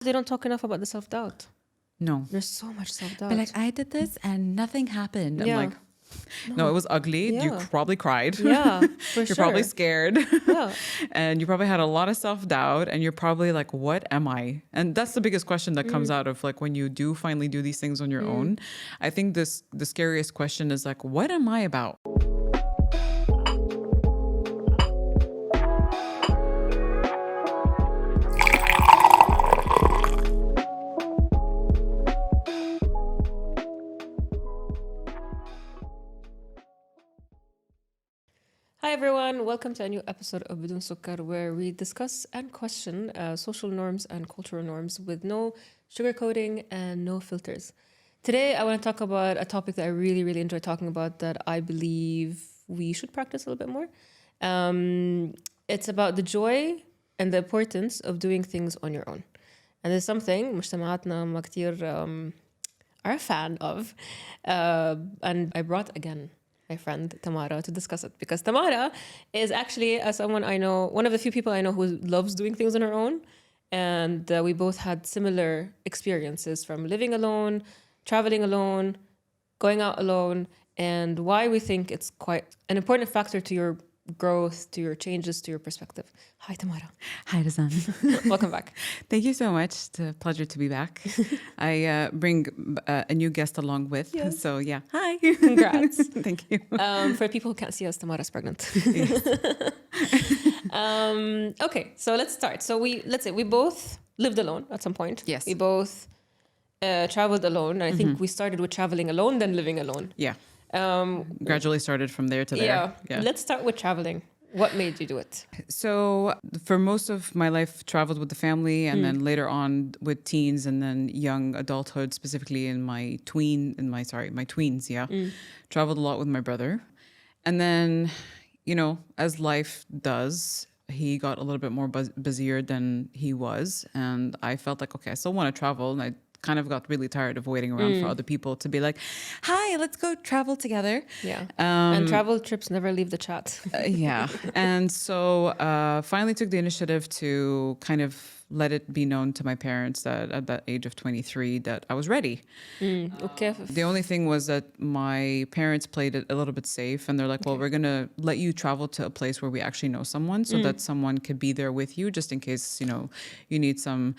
They don't talk enough about the self-doubt. No. There's so much self-doubt. But like, I did this and nothing happened. Yeah. I'm like, no, it was ugly. Yeah. You probably cried. Yeah, for You're probably scared. Yeah. And you probably had a lot of self-doubt. And you're probably like, what am I? And that's the biggest question that comes out of like when you do finally do these things on your own. I think the scariest question is like, what am I about? Hi everyone, welcome to a new episode of Bdoun Sukkar, where we discuss and question social norms and cultural norms with no sugarcoating and no filters. Today I want to talk about a topic that I really enjoy talking about that I believe we should practice a little bit more. It's about the joy and the importance of doing things on your own. And there's something مجتمعاتنا ما كتير are a fan of. And I brought again my friend Tamara to discuss it, because Tamara is actually someone I know, one of the few people I know who loves doing things on her own. And we both had similar experiences from living alone, traveling alone, going out alone, and why we think it's quite an important factor to your growth, to your changes, to your perspective. Hi, Tamara. Hi, Razan. Welcome back. Thank you so much. It's a pleasure to be back. I bring a new guest along with. Yes. So yeah, hi. Congrats. Thank you. For people who can't see us, Tamara's pregnant. Yes. Okay, so let's start. So let's say we both lived alone at some point. Yes. We both traveled alone. I think we started with traveling alone, then living alone. Yeah. Gradually started from there to there. Yeah. Let's start with traveling. What made you do it? So for most of my life, traveled with the family, and then later on with teens, and then young adulthood, specifically in my tweens. Yeah, traveled a lot with my brother, and then, as life does, he got a little bit more busier than he was, and I felt like, okay, I still want to travel, and I kind of got really tired of waiting around for other people to be like, hi, let's go travel together. Yeah. And travel trips never leave the chat. Yeah. And so finally took the initiative to kind of let it be known to my parents that at that age of 23 that I was ready. Okay. The only thing was that my parents played it a little bit safe, and they're like, well, we're going to let you travel to a place where we actually know someone, so that someone could be there with you just in case, you need some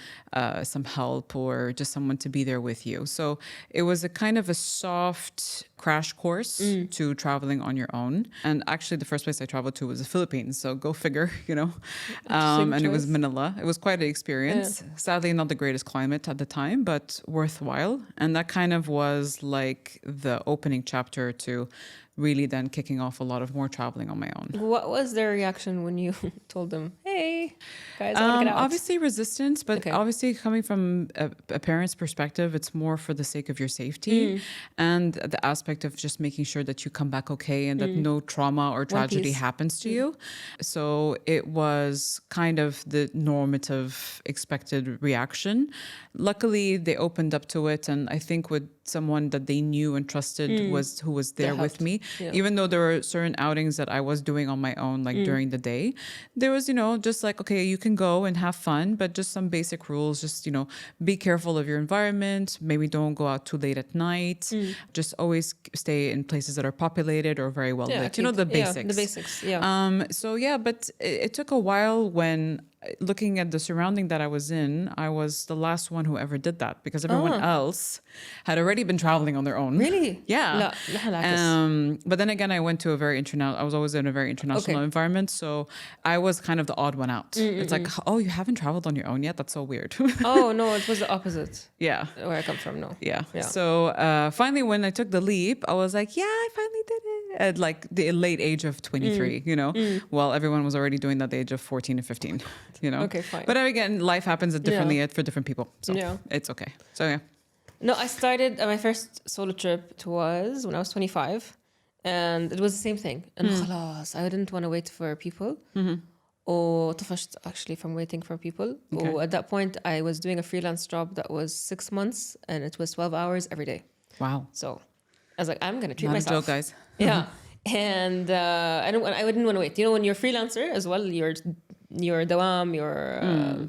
help, or just someone to be there with you. So it was a kind of a soft crash course to traveling on your own. And actually the first place I traveled to was the Philippines. So go figure, and it was Manila. It was quite an experience. Yeah. Sadly, not the greatest climate at the time, but worthwhile. And that kind of was like the opening chapter to really then kicking off a lot of more traveling on my own. What was their reaction when you told them, hey, guys, I want to get out? Obviously resistance, but obviously coming from a parent's perspective, it's more for the sake of your safety and the aspect of just making sure that you come back okay and that no trauma or tragedy happens to you. So it was kind of the normative expected reaction. Luckily, they opened up to it, and I think with someone that they knew and trusted who was there with me. Yeah. Even though there were certain outings that I was doing on my own, like during the day, there was, just like, okay, you can go and have fun, but just some basic rules, just, be careful of your environment. Maybe don't go out too late at night. Just always stay in places that are populated or very well lit. The basics. Yeah, the basics, yeah. But it took a while when looking at the surrounding that I was in, I was the last one who ever did that, because everyone else had already been traveling on their own. Really? Yeah. But then again, I was always in a very international environment. So I was kind of the odd one out. It's like, oh, you haven't traveled on your own yet? That's so weird. Oh, no, it was the opposite. Yeah. Where I come from, no. Yeah. So finally, when I took the leap, I was like, yeah, I finally did it. At like the late age of 23, while everyone was already doing that at the age of 14 and 15. Okay, fine. But again, life happens differently for different people. So it's okay. So yeah. No, I started my first solo trip was when I was 25, and it was the same thing. And خلاص, I didn't want to wait for people. Or طفشت actually from waiting for people. Or at that point, I was doing a freelance job that was 6 months, and it was 12 hours every day. Wow. So I was like, I'm gonna treat Not myself. a joke, guys. Yeah. And I didn't want to wait. When you're a freelancer as well, you're your dawam, your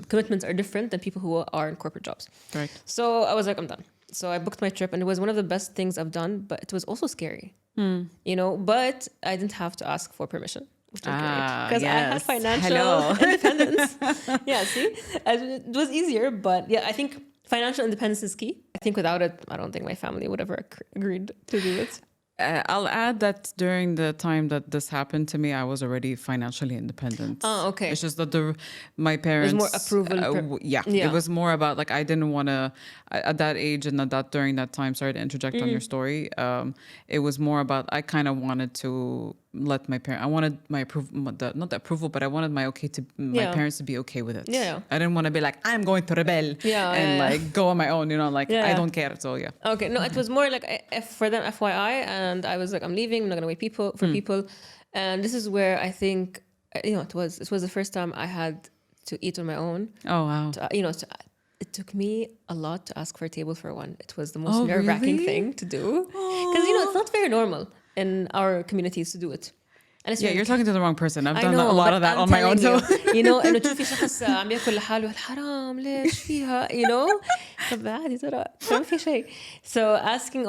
commitments are different than people who are in corporate jobs. Right. So I was like, I'm done. So I booked my trip, and it was one of the best things I've done, but it was also scary, you know, but I didn't have to ask for permission, which was great because I had financial independence. Yeah, see, it was easier, but yeah, I think financial independence is key. I think without it, I don't think my family would ever agreed to do it. I'll add that during the time that this happened to me, I was already financially independent. Oh, okay. It's just that my parents... It was more approval. Yeah, it was more about like, I didn't want to, at that age and during that time, sorry to interject on your story, it was more about, I kind of wanted to let my parents, I wanted my approval, not the approval, but I wanted my parents to be okay with it. Yeah. I didn't want to be like, I'm going to rebel and like go on my own, you know, like I don't care. So yeah. Okay, no, it was more like for them FYI, and I was like, I'm leaving, I'm not gonna wait for people. And this is where I think, you know, it was the first time I had to eat on my own. Oh wow. It took me a lot to ask for a table for one. It was the most nerve-wracking thing to do, because you know, it's not very normal in our communities to do it. And yeah, you're talking to the wrong person. I've done a lot of that on my own. So you know, إنه تشوفي شخص عم ياكل لحاله الحرام ليش فيها, you know, طب عادي ترى ما في شيء. So asking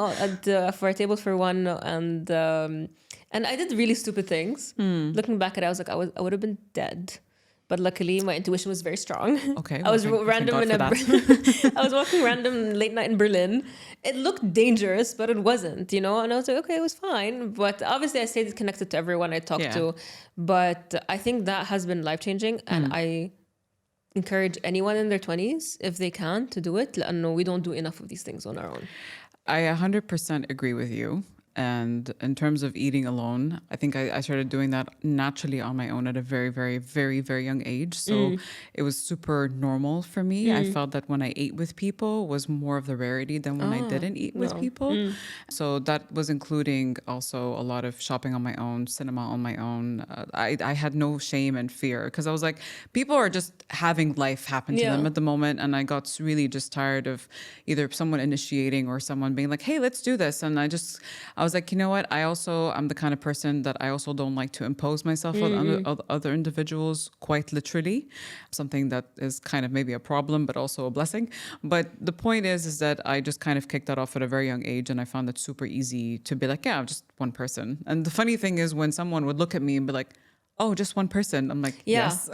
for a table for one, and I did really stupid things. Looking back at it, I was like, I would have been dead. But luckily, my intuition was very strong. Okay, I was random I was walking random late night in Berlin. It looked dangerous, but it wasn't, you know. And I was like, okay, it was fine. But obviously, I stayed connected to everyone I talked to. But I think that has been life changing, and I encourage anyone in their 20s, if they can, to do it. لأنه we don't do enough of these things on our own. I 100% agree with you. And in terms of eating alone, I think I started doing that naturally on my own at a very, very, very, very young age. So it was super normal for me. I felt that when I ate with people was more of the rarity than when I didn't eat with people. So that was including also a lot of shopping on my own, cinema on my own. I had no shame and fear because I was like, people are just having life happen to them at the moment. And I got really just tired of either someone initiating or someone being like, hey, let's do this. And I was like, you know what? I'm the kind of person that I also don't like to impose myself on other individuals, quite literally. Something that is kind of maybe a problem, but also a blessing. But the point is that I just kind of kicked that off at a very young age. And I found it super easy to be like, yeah, I'm just one person. And the funny thing is when someone would look at me and be like, oh, just one person. I'm like, yes.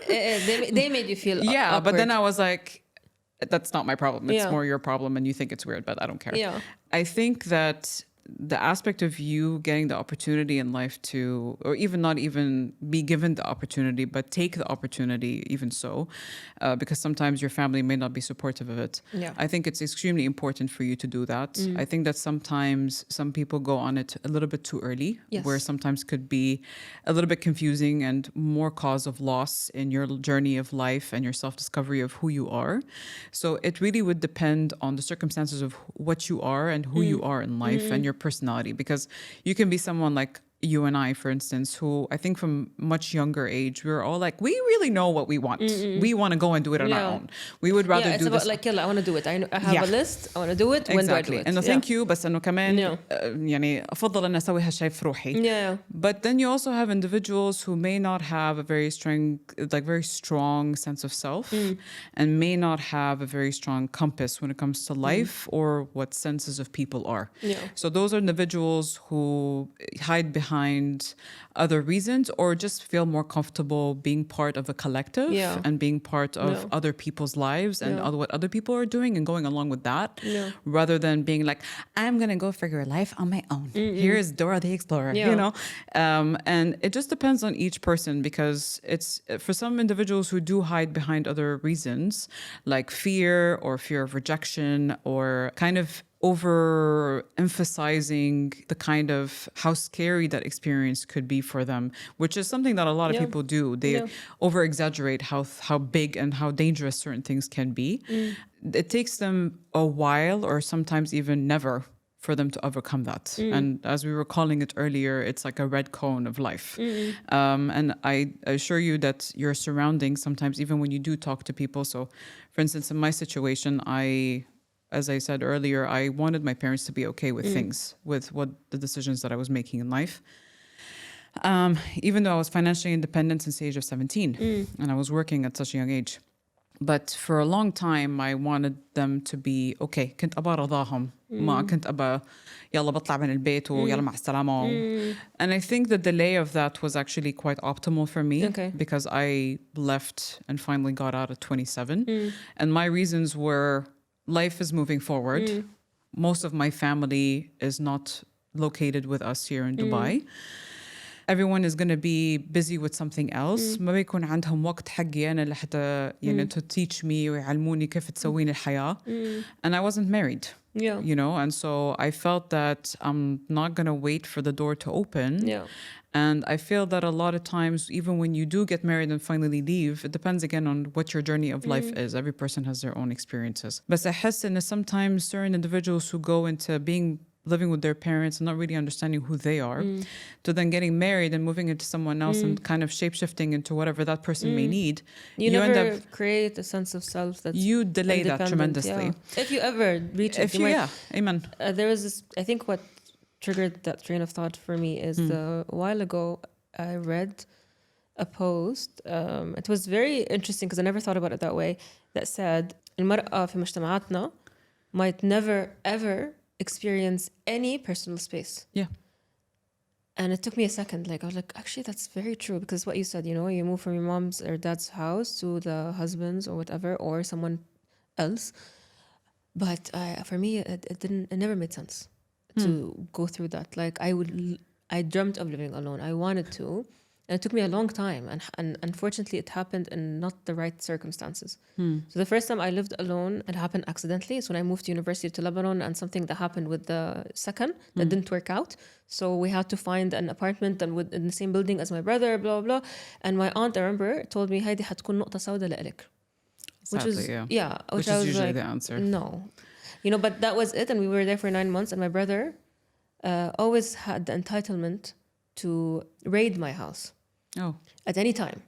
They made you feel awkward. But then I was like, that's not my problem. It's more your problem. And you think it's weird, but I don't care. Yeah. I think that the aspect of you getting the opportunity in life to, or even not even be given the opportunity, but take the opportunity even so, because sometimes your family may not be supportive of it. Yeah. I think it's extremely important for you to do that. I think that sometimes some people go on it a little bit too early, where sometimes could be a little bit confusing and more cause of loss in your journey of life and your self-discovery of who you are. So it really would depend on the circumstances of what you are and who you are in life and your personality, because you can be someone like you and I, for instance, who I think from much younger age, we were all like, we really know what we want. We want to go and do it on our own. We would rather do this. It's about like, I want to do it. I have a list. I want to do it. When do I do it? And thank you, بس إنه كمان يعني أفضل أن أسوي هالشيء في روحي. But then you also have individuals who may not have a very strong sense of self and may not have a very strong compass when it comes to life or what senses of people are. So those are individuals who hide behind other reasons or just feel more comfortable being part of a collective and being part of other people's lives and what other people are doing and going along with that rather than being like, I'm going to go figure life on my own. Here's Dora the Explorer, you know? And it just depends on each person, because it's for some individuals who do hide behind other reasons like fear or fear of rejection or kind of overemphasizing the kind of how scary that experience could be for them, which is something that a lot of people do. They over-exaggerate how big and how dangerous certain things can be. It takes them a while or sometimes even never for them to overcome that. And as we were calling it earlier, it's like a red cone of life. And I assure you that your surroundings, sometimes even when you do talk to people. So for instance, in my situation, as I said earlier, I wanted my parents to be okay with things, with what the decisions that I was making in life. Even though I was financially independent since the age of 17 and I was working at such a young age. But for a long time, I wanted them to be okay. كنت أبى رضاهم. ما كنت أبى يلا بطلع من البيت ويلا مع السلامة. And I think the delay of that was actually quite optimal for me because I left and finally got out at 27. And my reasons were life is moving forward. Most of my family is not located with us here in Dubai. Everyone is going to be busy with something else. ما بيكون عندهم وقت حقي أنا لحتى يعني to teach me ويعلموني كيف تسوين الحياة. And I wasn't married. Yeah. You know, and so I felt that I'm not going to wait for the door to open. Yeah. And I feel that a lot of times, even when you do get married and finally leave, it depends again on what your journey of life is. Every person has their own experiences. But I حس إن sometimes certain individuals who go into living with their parents and not really understanding who they are, to then getting married and moving into someone else and kind of shape-shifting into whatever that person may need. You never end up create a sense of self that's you delay that tremendously. Yeah. If you ever reach it. Amen. There was this, I think what triggered that train of thought for me is a while ago I read a post. It was very interesting because I never thought about it that way. That said, المرأة في مجتمعاتنا might never ever experience any personal space. Yeah. And it took me a second. Like I was like, actually, that's very true because what you said, you know, you move from your mom's or dad's house to the husband's or whatever, or someone else. But for me, it never made sense to go through that. Like I dreamt of living alone. I wanted to. And it took me a long time. And unfortunately, it happened in not the right circumstances. So the first time I lived alone, it happened accidentally. It's when I moved to university to Lebanon and something that happened with the second that didn't work out. So we had to find an apartment in the same building as my brother, blah, blah. And my aunt, I remember, told me, هيدي حتكون نقطة سوداء لإلك. Which is usually the answer. No. You know, but that was it. And we were there for 9 months. And my brother always had the entitlement to raid my house at any time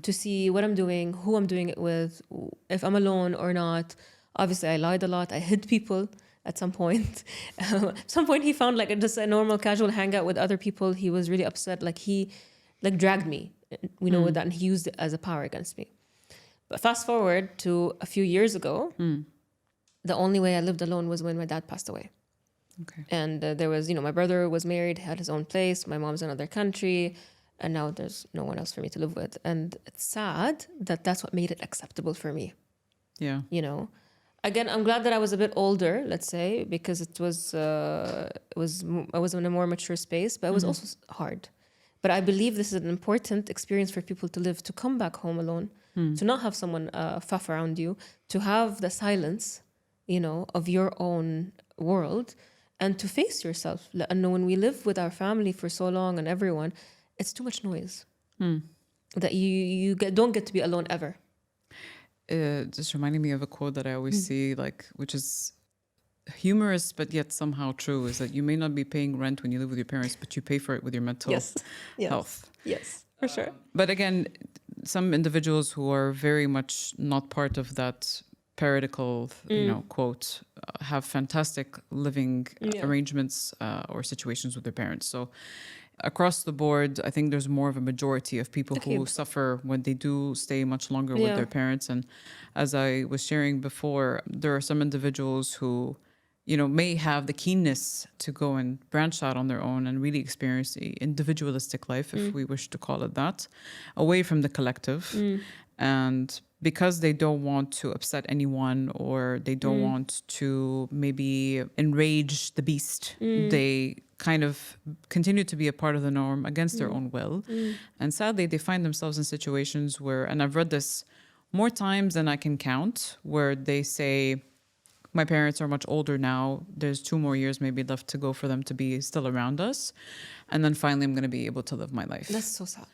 to see what I'm doing, who I'm doing it with, if I'm alone or not. Obviously, I lied a lot. I hid people at some point. At some point, he found like just a normal casual hangout with other people. He was really upset. Like he dragged me, you know, with that, and he used it as a power against me. But fast forward to a few years ago, the only way I lived alone was when my dad passed away. Okay. And there was, you know, my brother was married, had his own place. My mom's in another country. And now there's no one else for me to live with. And it's sad that that's what made it acceptable for me. Yeah. You know, again, I'm glad that I was a bit older, let's say, because I was in a more mature space, but it was also hard. But I believe this is an important experience for people to live, to come back home alone, to not have someone faff around you, to have the silence, you know, of your own world, and to face yourself. And when we live with our family for so long and everyone, it's too much noise that you don't get to be alone ever. Just reminding me of a quote that I always see, like, which is humorous but yet somehow true, is that you may not be paying rent when you live with your parents, but you pay for it with your mental health. Yes, for sure. But again, some individuals who are very much not part of that paradical, you know, quote, have fantastic living arrangements or situations with their parents. So across the board, I think there's more of a majority of people who suffer when they do stay much longer with their parents. And as I was sharing before, there are some individuals who, you know, may have the keenness to go and branch out on their own and really experience the individualistic life, if we wish to call it that, away from the collective. And because they don't want to upset anyone, or they don't want to maybe enrage the beast, they kind of continue to be a part of the norm against their own will. And sadly, they find themselves in situations where, and I've read this more times than I can count, where they say, my parents are much older now. There's 2 more years maybe left to go for them to be still around us. And then finally, I'm going to be able to live my life. That's so sad.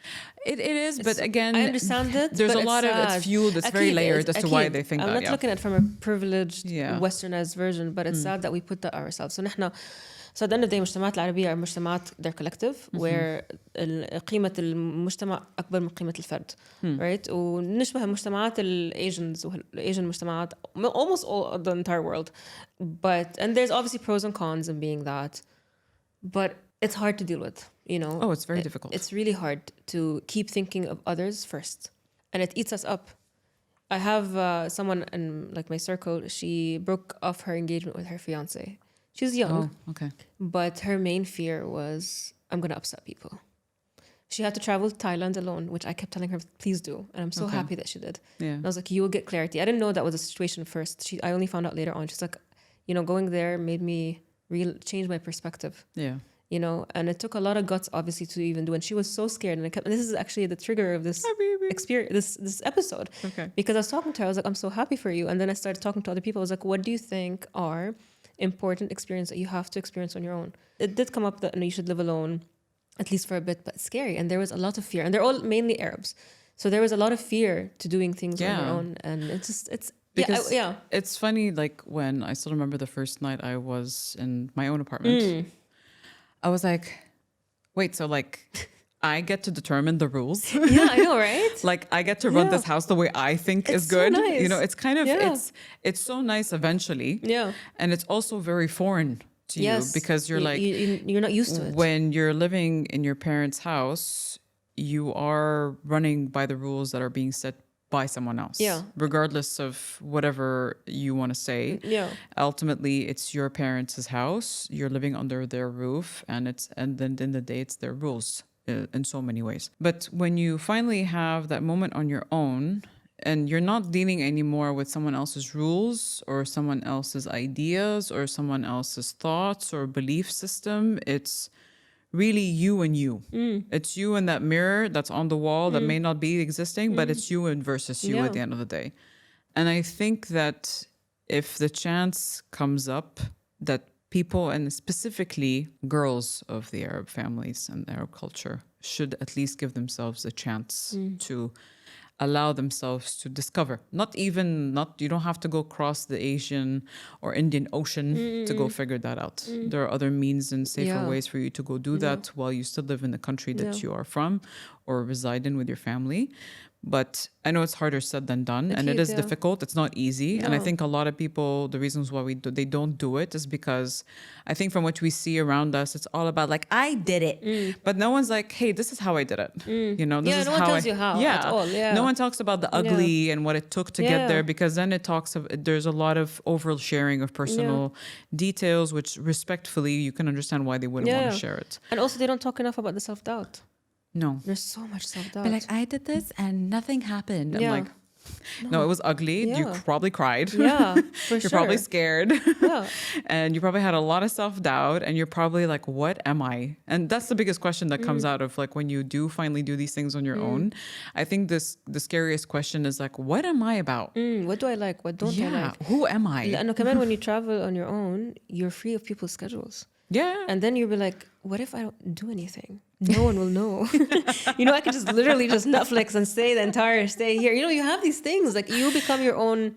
It is, but again, I understand it. There's a lot of it's fueled. It's very layered as to why they think that. I'm not looking at it from a privileged, westernized version, but it's sad that we put that ourselves. So نحن So at the end of the day, المجتمعات العربية are مجتمعات they're collective where قيمة المجتمع أكبر من قيمة الفرد, right? ونشبه مجتمعات الAsians والAsian مجتمعات almost all the entire world. And there's obviously pros and cons in being that. But it's hard to deal with, you know. Oh, it's very difficult. It's really hard to keep thinking of others first, and it eats us up. I have someone in like my circle. She broke off her engagement with her fiance. She's young, okay, but her main fear was, I'm gonna upset people. She had to travel to Thailand alone, which I kept telling her, please do. And I'm so happy that she did. Yeah. And I was like, you will get clarity. I didn't know that was a situation first. I only found out later on. She's like, you know, going there made me change my perspective. Yeah. You know, and it took a lot of guts, obviously, to even do. And she was so scared. And this is actually the trigger of this experience, this episode. Okay. Because I was talking to her, I was like, I'm so happy for you. And then I started talking to other people. I was like, what do you think are important experiences that you have to experience on your own? It did come up that you should live alone, at least for a bit, but it's scary. And there was a lot of fear. And they're all mainly Arabs. So there was a lot of fear to doing things on your own. And because it's funny, like when I still remember the first night I was in my own apartment, I was like, wait, so like I get to determine the rules? Yeah, I know, right? Like I get to run this house the way I think is good. So nice. You know, it's kind of, it's so nice eventually. Yeah. And it's also very foreign to you because you're like, you're not used to it. When you're living in your parents' house, you are running by the rules that are being set by someone else, regardless of whatever you want to say. Ultimately it's your parents' house, you're living under their roof, and then in the day it's their rules in so many ways. But when you finally have that moment on your own and you're not dealing anymore with someone else's rules or someone else's ideas or someone else's thoughts or belief system, it's really you and you. It's you and that mirror that's on the wall that may not be existing, but it's you and versus you at the end of the day. And I think that if the chance comes up that people, and specifically girls of the Arab families and Arab culture, should at least give themselves a chance to allow themselves to discover. You don't have to go across the Asian or Indian Ocean to go figure that out. There are other means and safer ways for you to go do that while you still live in the country that you are from or reside in with your family. But I know it's harder said than done, and it is difficult. It's not easy. And I think a lot of people, the reasons why they don't do it is because I think from what we see around us, it's all about like, I did it. But no one's like, hey, this is how I did it. You know, this is no one tells you how at all. No one talks about the ugly and what it took to get there, because then there's a lot of oversharing of personal details, which respectfully, you can understand why they wouldn't want to share it. And also they don't talk enough about the self-doubt. No. There's so much self-doubt. But like, I did this and nothing happened. I'm like, no, it was ugly. You probably cried. Yeah, for You're probably scared. Yeah. And you probably had a lot of self-doubt, and you're probably like, what am I? And that's the biggest question that comes out of like when you do finally do these things on your own. I think the scariest question is like, what am I about? What do I like? What don't I like? Who am I? And when you travel on your own, you're free of people's schedules. Yeah. And then you'll be like, what if I don't do anything? No one will know. You know, I could just literally just Netflix and stay here. You know, you have these things, like you become your own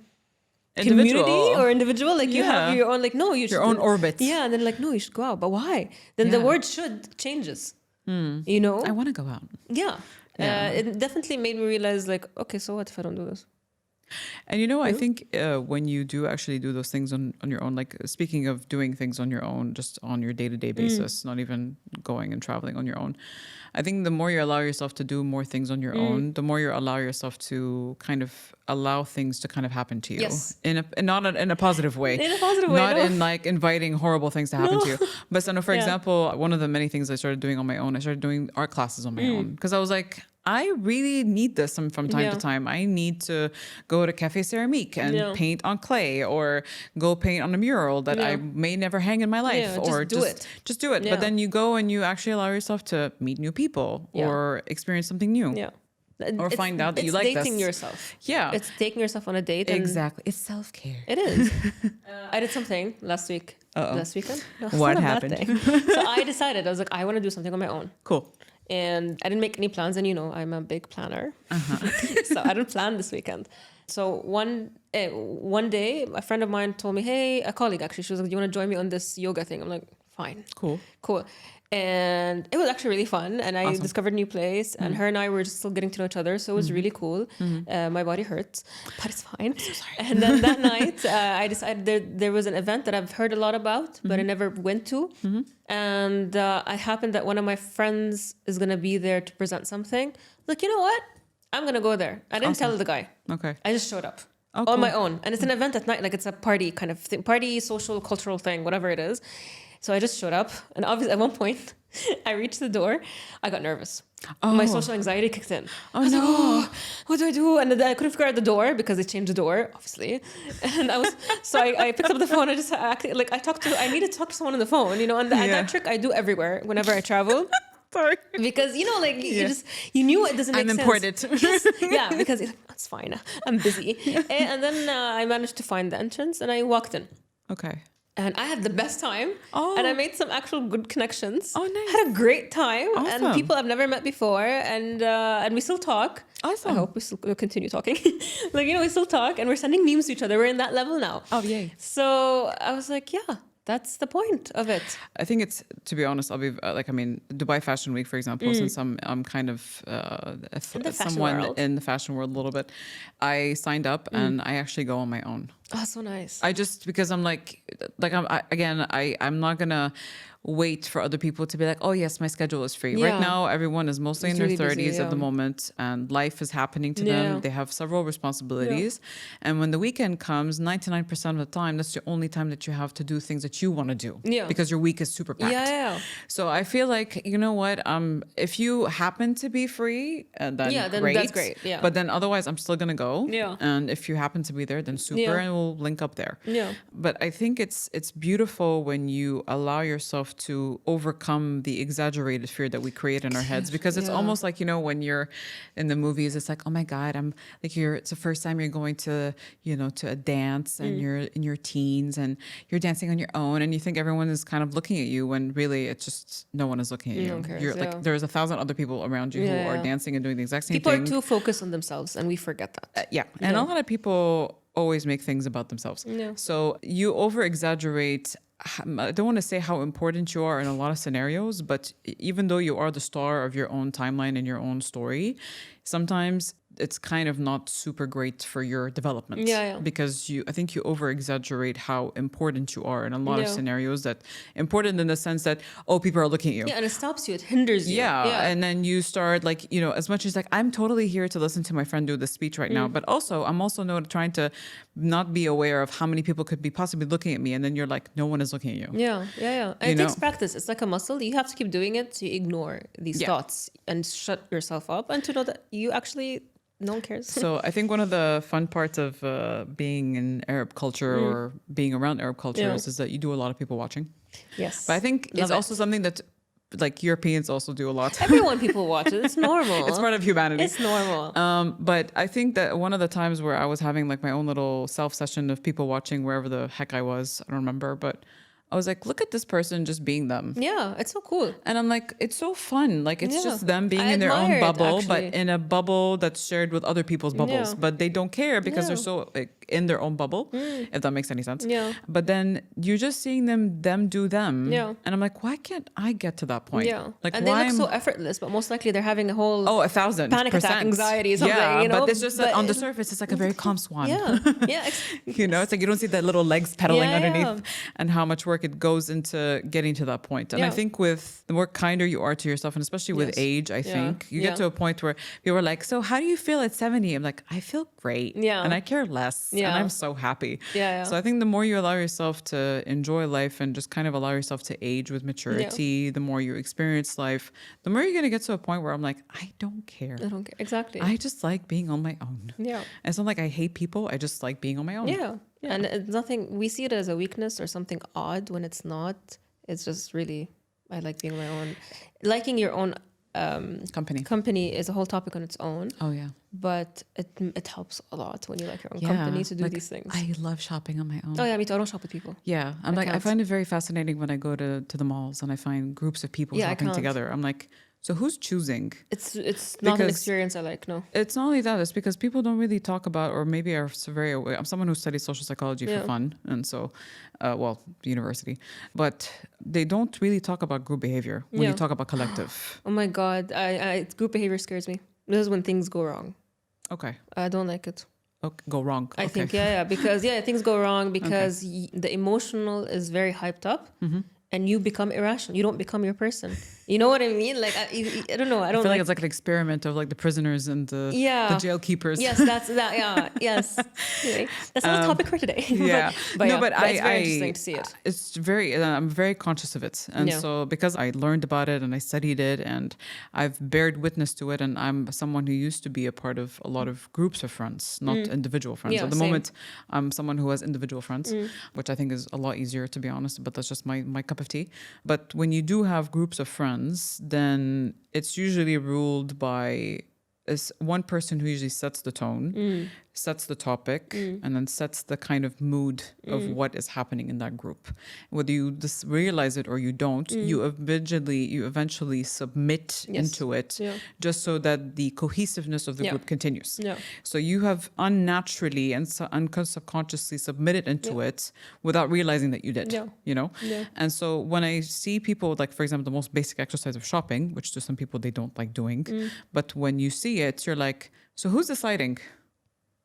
community or individual. Like you have your own, like, no, you should. Your own orbit. Yeah. And then like, no, you should go out. But why? Then the word should changes. You know? I want to go out. Yeah. It definitely made me realize like, okay, so what if I don't do this? And you know, I think when you do actually do those things on your own, like speaking of doing things on your own, just on your day-to-day basis, not even going and traveling on your own, I think the more you allow yourself to do more things on your own, the more you allow yourself to kind of allow things to kind of happen to you. Yes. Not in a positive way. In a positive way. Not in like inviting horrible things to happen to you. But so, for example, one of the many things I started doing on my own, I started doing art classes on my own, because I was like, I really need this from time to time. I need to go to Café Ceramique and paint on clay, or go paint on a mural that I may never hang in my life, or just do it. But then you go and you actually allow yourself to meet new people or experience something new. Yeah. Or find out that you like this. It's dating yourself. Yeah. It's taking yourself on a date. Exactly. It's self-care. It is. I did something last week. Last weekend? No, what happened? So I decided, I was like, I want to do something on my own. Cool. And I didn't make any plans. And you know, I'm a big planner. So I didn't plan this weekend. So one day, a friend of mine told me, hey, a colleague actually, she was like, do you want to join me on this yoga thing? I'm like, fine. Cool. And it was actually really fun. And I discovered a new place. And her and I were just still getting to know each other. So it was really cool. My body hurts, but it's fine. I'm so sorry. And then that night, I decided there was an event that I've heard a lot about, but I never went to. And I happened that one of my friends is going to be there to present something. Like, you know what? I'm going to go there. I didn't tell the guy. Okay. I just showed up. Oh, on my own. And it's an event at night, like it's a party kind of thing, party, social, cultural thing, whatever it is. So I just showed up. And obviously at one point I reached the door. I got nervous. My social anxiety kicked in. I was like, oh, what do I do? And then I couldn't figure out the door because they changed the door, obviously. And I picked up the phone. I just acted like I needed to talk to someone on the phone, you know, and that trick I do everywhere whenever I travel. Sorry. Because, you know, like you knew it doesn't make sense. I'm important. Yes. Yeah, because it's fine. I'm busy. And then I managed to find the entrance and I walked in. Okay. And I had the best time. And I made some actual good connections. Oh, nice. Had a great time. Awesome. And people I've never met before. And we still talk. Awesome. I hope we still continue talking. Like, you know, we still talk and we're sending memes to each other. We're in that level now. Oh, yay. So I was like, yeah. That's the point of it. I think it's, to be honest, I'll be Dubai Fashion Week, for example, since I'm kind of someone in the fashion world a little bit, I signed up and I actually go on my own. Oh, so nice. Because I'm I'm not gonna wait for other people to be like, oh yes, my schedule is free. Right now, everyone is mostly in their 30s at the moment and life is happening to them. They have several responsibilities. And when the weekend comes, 99% of the time, that's the only time that you have to do things that you want to do. Because your week is super packed. So I feel like, you know what, if you happen to be free, then great. That's great. But then otherwise, I'm still gonna go. And if you happen to be there, then super, and we'll link up there. But I think it's beautiful when you allow yourself to overcome the exaggerated fear that we create in our heads, because it's almost like, you know, when you're in the movies, it's like, oh my God, it's the first time you're going to, you know, to a dance and you're in your teens and you're dancing on your own and you think everyone is kind of looking at you when really it's just no one is looking at you. You're like, there's 1,000 other people around you who are dancing and doing the exact same thing. People are too focused on themselves and we forget that. And a lot of people always make things about themselves. So you over exaggerate. I don't want to say how important you are in a lot of scenarios, but even though you are the star of your own timeline and your own story, sometimes it's kind of not super great for your development. Because I think you over exaggerate how important you are in a lot of scenarios. That important in the sense that, oh, people are looking at you. And it stops you, it hinders you. And then you start like, you know, as much as like, I'm totally here to listen to my friend do the speech right now, but also I'm also trying to not be aware of how many people could be possibly looking at me. And then you're like, no one is looking at you. And it takes practice. It's like a muscle. You have to keep doing it to ignore these thoughts and shut yourself up and to know that you actually... No one cares. So I think one of the fun parts of being in Arab culture or being around Arab cultures is that you do a lot of people watching. Yes. But I think it's also something that like Europeans also do a lot. People watch it. It's normal. It's part of humanity. It's normal. But I think that one of the times where I was having like my own little self session of people watching wherever the heck I was, I don't remember, but I was like, look at this person just being them. Yeah, it's so cool. And I'm like, it's so fun. Like, it's just them being in their own bubble, but in a bubble that's shared with other people's bubbles. But they don't care because they're so like, in their own bubble, if that makes any sense. But then you're just seeing them do them. And I'm like, why can't I get to that point? Like, and they look so effortless, but most likely they're having a whole 1,000% panic attack, anxiety, something, you know? But it's just on the surface, it's like a very calm swan. You know, it's like you don't see the little legs pedaling underneath and how much work it goes into getting to that point. And I think with the more kinder you are to yourself, and especially with age, I think you get to a point where people are like, so how do you feel at 70? I'm like, I feel great. And I care less. And I'm so happy. So I think the more you allow yourself to enjoy life and just kind of allow yourself to age with maturity, the more you experience life, the more you're going to get to a point where I'm like, I don't care. I don't care. Exactly. I just like being on my own. It's not like I hate people. I just like being on my own. And it's nothing, we see it as a weakness or something odd when it's not. It's just really, I like being on my own. Liking your own company is a whole topic on its own. But it helps a lot when you like your own company to do these things. I love shopping on my own. Me too. I don't shop with people. I find it very fascinating when I go to the malls and I find groups of people shopping together. I'm like, So who's choosing? It's not an experience I like, no. It's not only that, it's because people don't really talk about, or maybe are very aware. I'm someone who studies social psychology for fun. And so, university. But they don't really talk about group behavior when you talk about collective. Oh my God. Group behavior scares me. This is when things go wrong. Okay. I don't like it. Okay. Go wrong. I think, because things go wrong because the emotional is very hyped up. And you become irrational. You don't become your person. You know what I mean? Like, I don't know. I don't feel like it's like an experiment of like the prisoners and the jail keepers. Yes, that's that. Yeah, yes. Anyway, that's not a topic for today. Yeah. but it's very interesting to see it. It's very, I'm very conscious of it. And so because I learned about it and I studied it and I've bared witness to it, and I'm someone who used to be a part of a lot of groups of friends, not individual friends. Yeah, At the same. moment, I'm someone who has individual friends, which I think is a lot easier, to be honest, but that's just my cup of tea. But when you do have groups of friends, then it's usually ruled by one person who usually sets the tone, sets the topic, and then sets the kind of mood of what is happening in that group. Whether you just realize it or you don't, you eventually submit into it, just so that the cohesiveness of the group continues. Yeah. So you have unnaturally and subconsciously submitted into it without realizing that you did, you know? Yeah. And so when I see people, like, for example, the most basic exercise of shopping, which to some people they don't like doing, but when you see it, you're like, so who's deciding?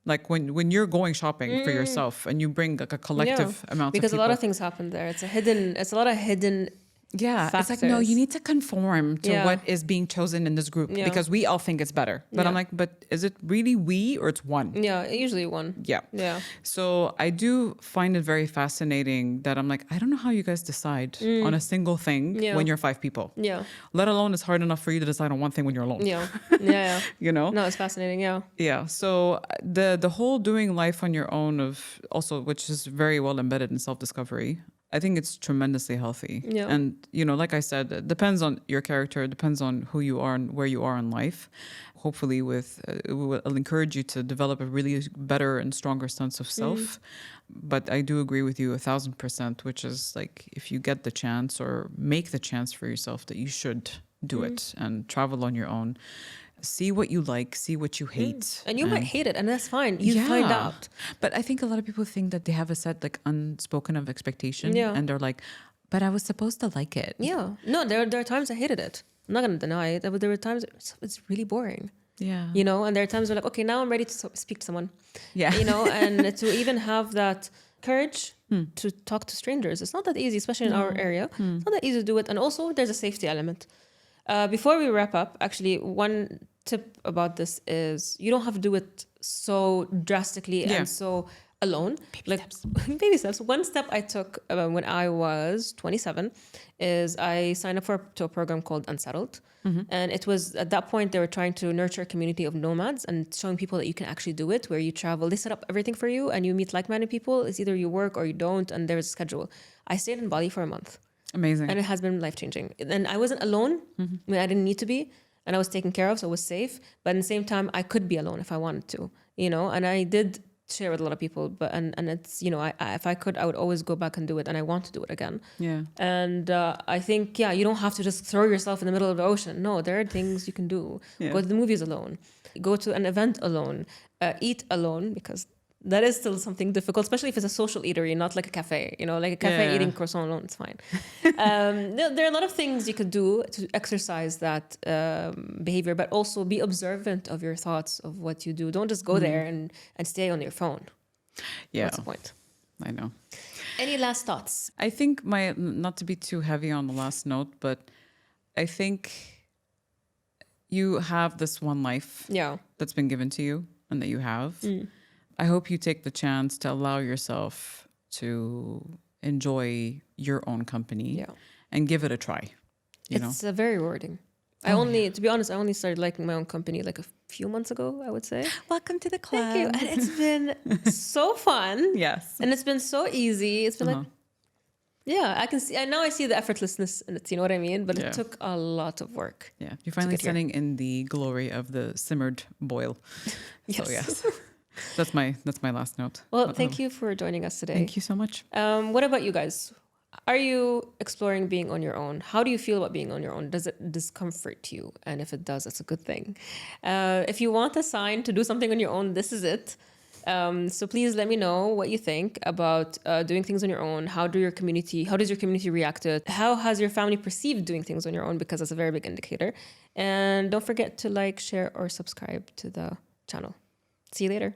Like when you're going shopping for yourself and you bring like a collective amount of people. Because a lot of things happen there. It's a lot of hidden factors. It's like, no, you need to conform to what is being chosen in this group because we all think it's better. But I'm like, but is it really we or it's one? Yeah, usually one. Yeah. So I do find it very fascinating that I'm like, I don't know how you guys decide on a single thing when you're 5 people. Yeah. Let alone it's hard enough for you to decide on one thing when you're alone. Yeah. You know? No, it's fascinating. Yeah. So the whole doing life on your own which is very well embedded in self-discovery, I think it's tremendously healthy. Yeah. And, you know, like I said, it depends on your character, it depends on who you are and where you are in life. Hopefully it will encourage you to develop a really better and stronger sense of self. But I do agree with you 1,000%, which is like, if you get the chance or make the chance for yourself, that you should do it and travel on your own. See what you like, see what you hate. And you might hate it, and that's fine. You find out. But I think a lot of people think that they have a set, like, unspoken of expectation. And they're like, but I was supposed to like it. Yeah. No, there are times I hated it. I'm not going to deny it. But there were times it's really boring. Yeah. You know, and there are times where like, okay, now I'm ready to speak to someone. Yeah. You know, and to even have that courage to talk to strangers. It's not that easy, especially in our area. It's not that easy to do it. And also there's a safety element. Before we wrap up, actually, one tip about this is you don't have to do it so drastically and so alone. Baby steps. One step I took when I was 27 is I signed up to a program called Unsettled. And it was at that point they were trying to nurture a community of nomads and showing people that you can actually do it, where you travel. They set up everything for you and you meet like-minded people. It's either you work or you don't, and there's a schedule. I stayed in Bali for a month. Amazing. And it has been life-changing. And I wasn't alone. I mean, I didn't need to be. And I was taken care of, so it was safe. But at the same time, I could be alone if I wanted to, you know. And I did share with a lot of people. But and it's, you know, if I could, I would always go back and do it. And I want to do it again. Yeah. And I think, you don't have to just throw yourself in the middle of the ocean. No, there are things you can do. Go to the movies alone. Go to an event alone. Eat alone, because that is still something difficult, especially if it's a social eatery, not like a cafe. You know, like a cafe eating croissant alone, it's fine. There are a lot of things you could do to exercise that behavior, but also be observant of your thoughts, of what you do. Don't just go there and stay on your phone. Yeah. What's the point? I know. Any last thoughts? I think not to be too heavy on the last note, but I think you have this one life that's been given to you and that you have. I hope you take the chance to allow yourself to enjoy your own company and give it a try. It's very rewarding. To be honest, I only started liking my own company like a few months ago, I would say. Welcome to the club. Thank you. And it's been so fun. Yes. And it's been so easy. It's been like, I can see, and now I see the effortlessness in it, you know what I mean? But it took a lot of work. Yeah. You're finally sitting in the glory of the simmered boil. Yes. So yes. That's my last note. Well, thank you for joining us today. Thank you so much. What about you guys? Are you exploring being on your own? How do you feel about being on your own? Does it discomfort you? And if it does, it's a good thing. If you want a sign to do something on your own, this is it. So please let me know what you think about doing things on your own. How does your community react to it? How has your family perceived doing things on your own? Because that's a very big indicator. And don't forget to like, share, or subscribe to the channel. See you later.